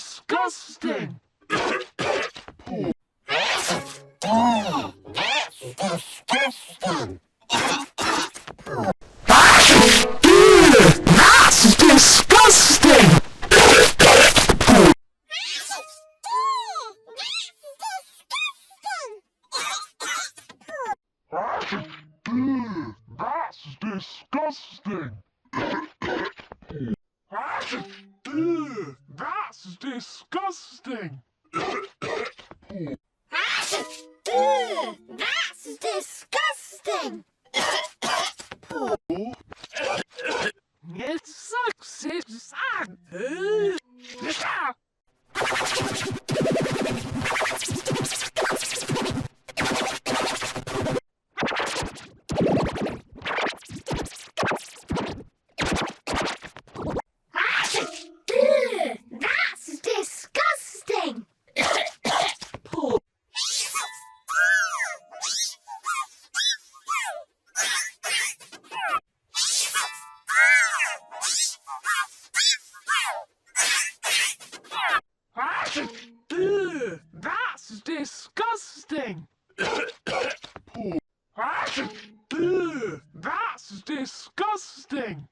disgusting! That's disgusting! That's disgusting! That's disgusting! That's disgusting! It sucks, it sucks! That's disgusting! That's disgusting! That's disgusting!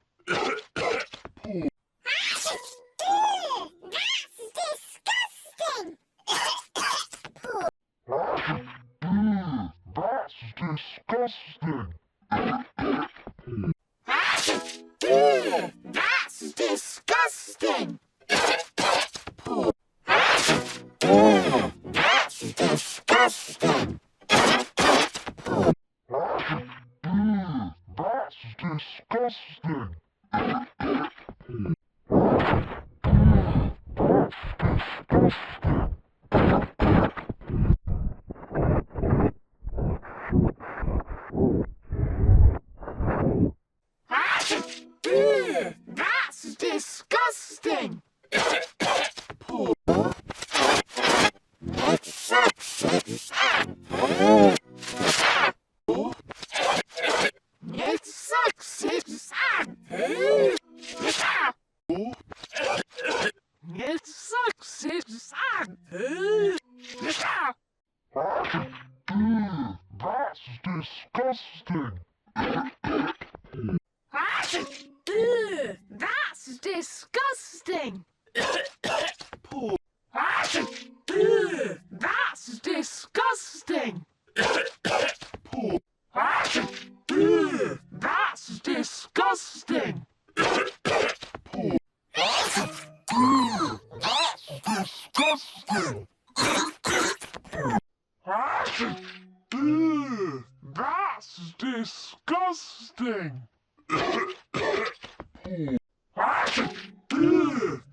That's disgusting! That's disgusting! That's disgusting! That's disgusting! That's disgusting! It sucks, it sucks! It sucks, it sucks! That's disgusting! That's disgusting! That's disgusting! That's disgusting! That's disgusting!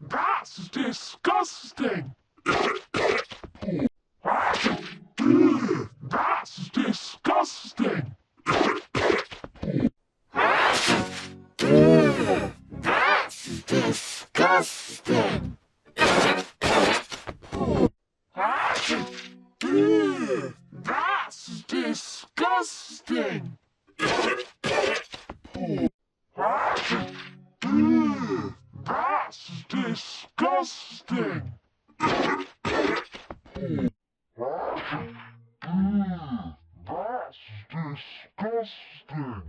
That's disgusting! That's disgusting! That's disgusting! That's disgusting! That's disgusting! That's disgusting! That's disgusting!